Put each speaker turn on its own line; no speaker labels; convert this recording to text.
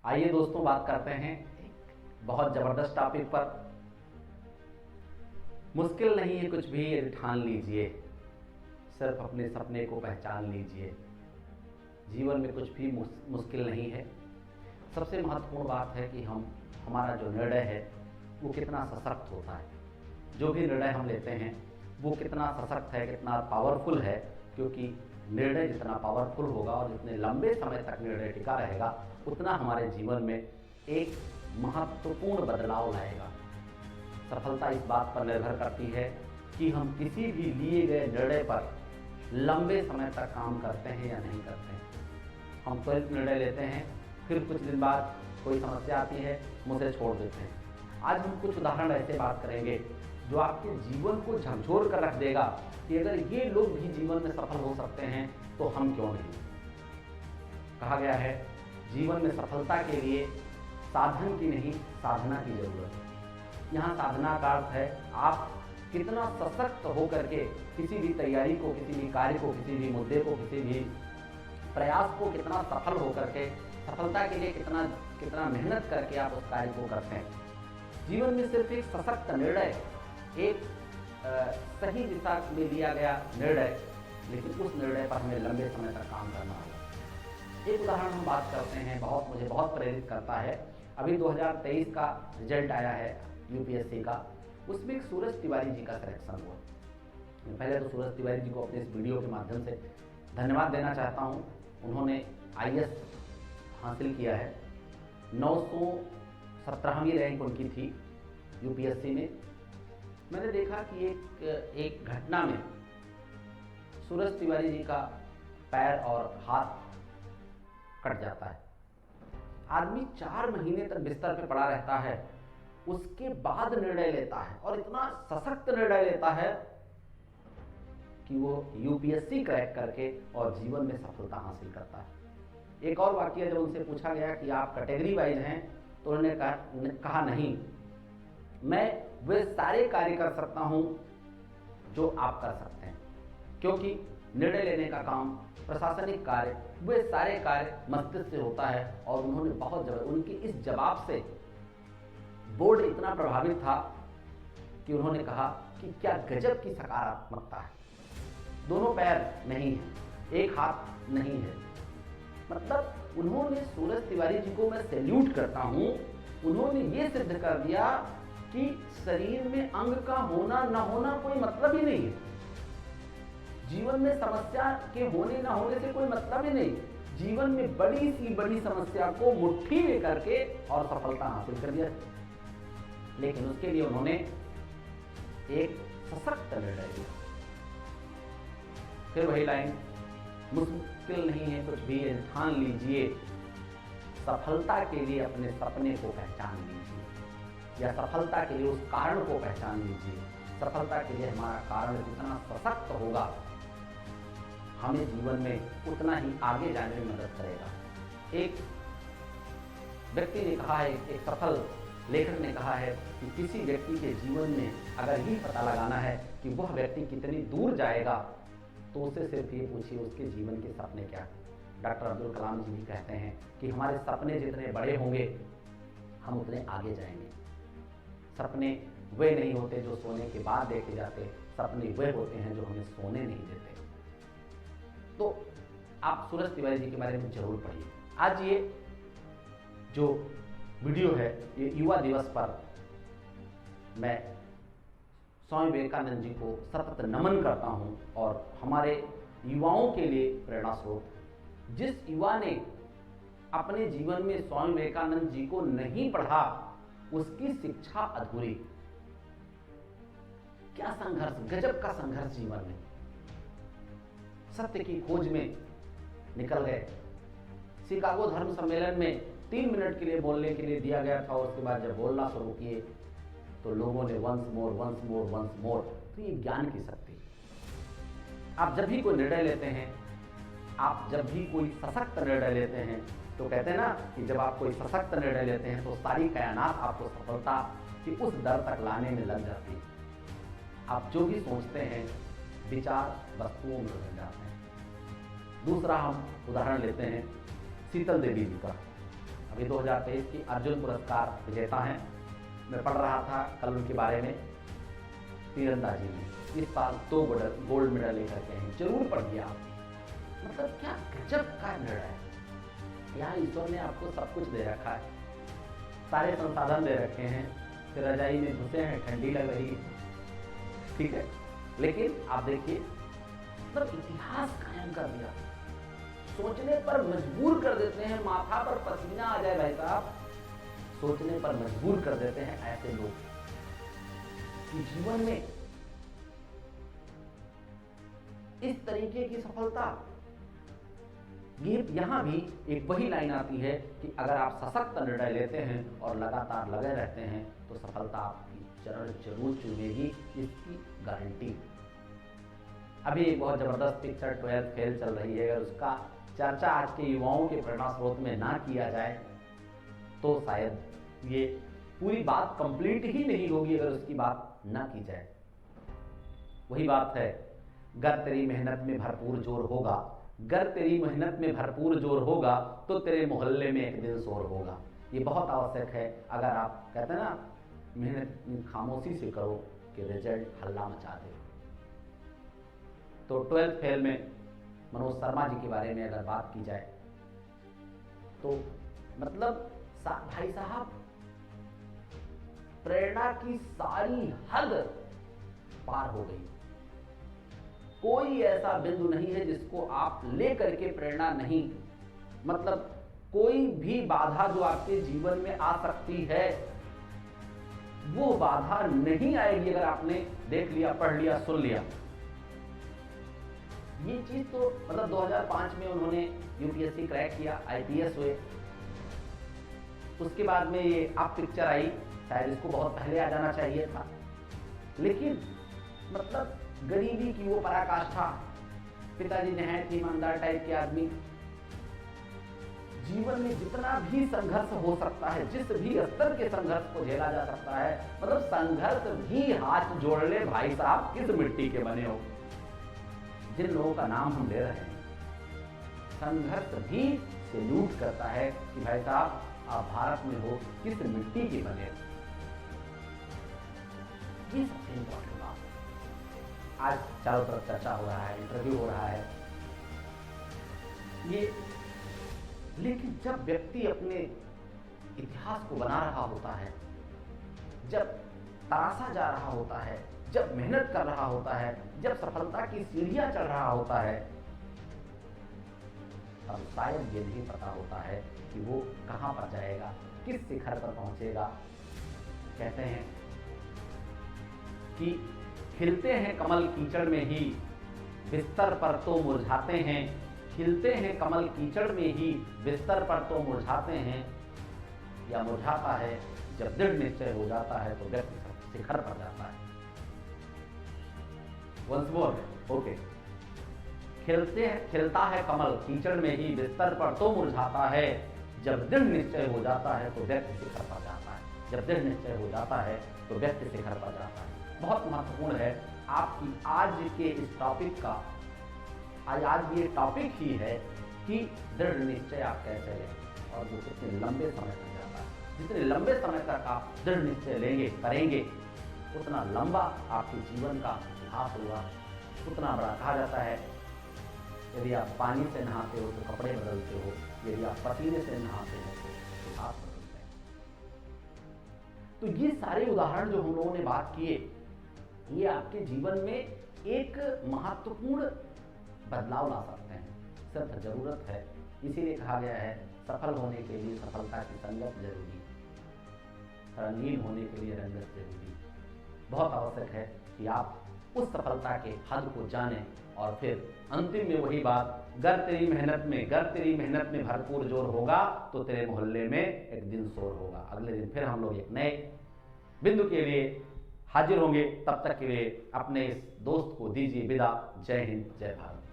आइए दोस्तों, बात करते हैं एक बहुत ज़बरदस्त टॉपिक पर। मुश्किल नहीं है कुछ भी, यदि ठान लीजिए, सिर्फ अपने सपने को पहचान लीजिए। जीवन में कुछ भी मुश्किल नहीं है। सबसे महत्वपूर्ण बात है कि हमारा जो निर्णय है वो कितना सशक्त होता है। जो भी निर्णय हम लेते हैं वो कितना सशक्त है, कितना पावरफुल है, क्योंकि निर्णय जितना पावरफुल होगा और जितने लंबे समय तक निर्णय टिका रहेगा उतना हमारे जीवन में एक महत्वपूर्ण बदलाव लाएगा। सफलता इस बात पर निर्भर करती है कि हम किसी भी लिए गए निर्णय पर लंबे समय तक काम करते हैं या नहीं करते हैं। हम त्वरित निर्णय लेते हैं, फिर कुछ दिन बाद कोई समस्या आती है, मुझे छोड़ देते हैं। आज हम कुछ उदाहरण ऐसे बात करेंगे जो आपके जीवन को झकझोर कर रख देगा कि अगर ये लोग भी जीवन में सफल हो सकते हैं तो हम क्यों नहीं। कहा गया है जीवन में सफलता के लिए साधन की नहीं, साधना की जरूरत है। यहाँ साधना का अर्थ है आप कितना सशक्त होकर के किसी भी तैयारी को, किसी भी कार्य को, किसी भी मुद्दे को, किसी भी प्रयास को कितना सफल होकर के सफलता के लिए कितना मेहनत करके आप उस कार्य को करते हैं। जीवन में सिर्फ एक सशक्त निर्णय, एक सही दिशा में लिया गया निर्णय, लेकिन उस निर्णय पर हमें लंबे समय तक काम करना होगा। एक उदाहरण हम बात करते हैं, मुझे बहुत प्रेरित करता है। अभी 2023 का रिजल्ट आया है यूपीएससी का, उसमें एक सूरज तिवारी जी का सिलेक्शन हुआ। मैं पहले तो सूरज तिवारी जी को अपने इस वीडियो के माध्यम से धन्यवाद देना चाहता हूँ। उन्होंने आईएएस हासिल किया है, 917वीं रैंक उनकी थी यूपीएससी में। मैंने देखा कि एक घटना में सूरज तिवारी जी का पैर और हाथ कट जाता है। आदमी 4 महीने तक बिस्तर पे पड़ा रहता है, उसके बाद निर्णय लेता है और इतना सशक्त निर्णय लेता है कि वो यूपीएससी क्रैक करके और जीवन में सफलता हासिल करता है। एक और वाकया, जब उनसे पूछा गया कि आप कैटेगरी वाइज हैं, तो उन्होंने कहा नहीं, मैं वे सारे कार्य कर सकता हूं जो आप कर सकते हैं, क्योंकि निर्णय लेने का काम, प्रशासनिक कार्य, वे सारे कार्य मस्तिष्क से होता है। और उन्होंने उनके इस जवाब से बोर्ड इतना प्रभावित था कि उन्होंने कहा कि क्या गजब की सकारात्मकता है। दोनों पैर नहीं है, एक हाथ नहीं है, मतलब उन्होंने, सूरज तिवारी जी को मैं सैल्यूट करता हूं, उन्होंने ये सिद्ध कर दिया कि शरीर में अंग का होना ना होना कोई मतलब ही नहीं है। जीवन में समस्या के होने ना होने से कोई मतलब ही नहीं। जीवन में बड़ी सी बड़ी समस्या को मुट्ठी में करके और सफलता हासिल कर दिया, लेकिन उसके लिए उन्होंने एक सशक्त निर्णय लिया। फिर वही लाइन, मुश्किल नहीं है कुछ भी, ठान लीजिए, सफलता के लिए अपने सपने को पहचान लीजिए, या सफलता के लिए उस कारण को पहचान लीजिए। सफलता के लिए हमारा कारण जितना सशक्त होगा, हमें जीवन में उतना ही आगे जाने में मदद करेगा। एक व्यक्ति ने कहा है, एक सफल लेखक ने कहा है कि किसी व्यक्ति के जीवन में अगर ही पता लगाना है कि वह व्यक्ति कितनी दूर जाएगा, तो उसे सिर्फ ये पूछिए उसके जीवन के सपने क्या। डॉक्टर अब्दुल कलाम जी भी कहते हैं कि हमारे सपने जितने बड़े होंगे हम उतने आगे जाएंगे। सपने वे नहीं होते जो सोने के बाद देखे जाते, सपने वे होते हैं जो हमें सोने नहीं देते। तो आप सूरज तिवारी जी के बारे में जरूर पढ़िए। आज ये जो वीडियो है, ये युवा दिवस पर मैं स्वामी विवेकानंद जी को सतत नमन करता हूं और हमारे युवाओं के लिए प्रेरणा स्रोत। जिस युवा ने अपने जीवन में स्वामी विवेकानंद जी को नहीं पढ़ा, उसकी शिक्षा अधूरी। क्या संघर्ष, गजब का संघर्ष जीवन में। सत्य की खोज में निकल गए। शिकागो धर्म सम्मेलन में 3 मिनट के लिए बोलने के लिए दिया गया था, उसके बाद जब बोलना शुरू किए तो लोगों ने once more once more once more. तो ये ज्ञान की शक्ति। आप जब भी कोई निर्णय लेते हैं, आप जब भी कोई सशक्त निर्णय लेते हैं, तो कहते हैं ना कि जब आप कोई सशक्त निर्णय लेते हैं तो सारी कायनात आपको सफलता की उस दर तक लाने में लग जाती है। आप जो भी सोचते हैं, विचार वस्तुओं में बदल जाते हैं। दूसरा हम उदाहरण लेते हैं शीतल देवी जी का। अभी 2023 की अर्जुन पुरस्कार विजेता हैं। मैं पढ़ रहा था कल उनके बारे में, तीरंदाजी में इस साल 2 गोल्ड मेडल लेकर के हैं। जरूर पढ़िए आप, मतलब क्या गजब का निर्णय है। यहाँ ईश्वर ने आपको सब कुछ दे रखा है, सारे संसाधन दे रखे हैं, फिर रजाई में घुसे हैं, ठंडी लग रही है, ठीक है, लेकिन आप देखिए मतलब इतिहास कायम कर दिया, सोचने पर मजबूर कर देते हैं, माथा पर पसीना आ जाए भाई साहब, सोचने पर मजबूर कर देते हैं ऐसे लोग कि जीवन में इस तरीके की सफलता। ये यहां भी एक वही लाइन आती है कि अगर आप सशक्त निर्णय लेते हैं और लगातार लगे रहते हैं तो सफलता आपकी चरण जरूर चूमेगी, इसकी गारंटी। अभी एक बहुत जबरदस्त पिक्चर 12th फेल चल रही है, अगर उसका चर्चा आज के युवाओं के प्रेरणा स्रोत में ना किया जाए तो शायद ये पूरी बात कंप्लीट ही नहीं होगी अगर उसकी बात ना की जाए। वही बात है, गर तेरी मेहनत में भरपूर जोर होगा, गर तेरी मेहनत में भरपूर जोर होगा तो तेरे मोहल्ले में एक दिन शोर होगा। ये बहुत आवश्यक है। अगर आप कहते हैं ना मेहनत खामोशी से करो कि रिजल्ट हल्ला मचा दे। तो 12th फेल में मनोज शर्मा जी के बारे में अगर बात की जाए तो मतलब भाई साहब प्रेरणा की सारी हद पार हो गई। कोई ऐसा बिंदु नहीं है जिसको आप लेकर के प्रेरणा नहीं, मतलब कोई भी बाधा जो आपके जीवन में आ सकती है वो बाधा नहीं आएगी अगर आपने देख लिया, पढ़ लिया, सुन लिया। ये चीज तो मतलब 2005 में उन्होंने यूपीएससी क्रैक किया, आईपीएस हुए। उसके बाद में ये आप पिक्चर आई, शायद इसको बहुत पहले आ जाना चाहिए था, लेकिन मतलब गरीबी की वो पराकाष्ठा, पिताजी नहायत ईमानदार टाइप के आदमी। जीवन में जितना भी संघर्ष हो सकता है, जिस भी स्तर के संघर्ष को झेला जा सकता है, मतलब संघर्ष भी हाथ जोड़ ले भाई साहब, किस मिट्टी के बने हो। जिन लोगों का नाम हम ले रहे हैं, संघर्ष भी सैल्यूट करता है कि भाई साहब आप भारत में हो, किस मिट्टी के बने हो। ये सबसे इंपॉर्टेंट बात है। आज चारों तरफ चर्चा हो रहा है, इंटरव्यू हो रहा है, ये लेकिन जब व्यक्ति अपने इतिहास को बना रहा होता है, जब तराशा जा रहा होता है, जब मेहनत कर रहा होता है, जब सफलता की सीढ़ियां चढ़ रहा होता है, तब शायद ये नहीं पता होता है कि वो कहां पर जाएगा, किस शिखर पर पहुंचेगा। कहते हैं कि खिलते हैं कमल कीचड़ में ही, बिस्तर पर तो मुरझाते हैं, खिलते हैं कमल कीचड़ में ही, बिस्तर पर तो मुरझाते हैं, या मुरझाता है जब दृढ़ निश्चय हो जाता है तो व्यक्ति शिखर पर जाता है। Once more, okay. खिलता है कमल कीचड़ में ही, बिस्तर पर तो मुरझाता है, जब दृढ़ निश्चय हो जाता है तो व्यक्ति शिखर पर जाता है। जब दृढ़ निश्चय हो जाता है तो व्यक्ति शिखर पर जाता है। बहुत महत्वपूर्ण है आपकी आज के इस टॉपिक का, आज ये टॉपिक ही है कि दृढ़ निश्चय आप कैसे लें, और जो कितने लंबे समय तक जाता है। जितने लंबे समय तक आप दृढ़ निश्चय लेंगे, करेंगे, उतना लंबा आपके जीवन का इतिहास होगा, उतना बड़ा। कहा जाता है यदि आप पानी से नहाते हो तो कपड़े बदलते हो, यदि आप पसीने से नहाते हो तो इतिहास बदलते हैं। तो ये सारे उदाहरण जो हम लोगों ने बात किए, ये आपके जीवन में एक महत्वपूर्ण बदलाव ला सकते हैं। सिर्फ जरूरत है, इसीलिए कहा गया है सफल होने के लिए सफलता की संगत जरूरी, रंगीन होने के लिए रंगत जरूरी। बहुत आवश्यक है कि आप उस सफलता के हद को जानें, और फिर अंतिम में वही बात, गर तेरी मेहनत में भरपूर जोर होगा तो तेरे मोहल्ले में एक दिन शोर होगा। अगले दिन फिर हम लोग एक नए बिंदु के लिए हाजिर होंगे। तब तक के लिए अपने इस दोस्त को दीजिए विदा। जय हिंद, जय भारत।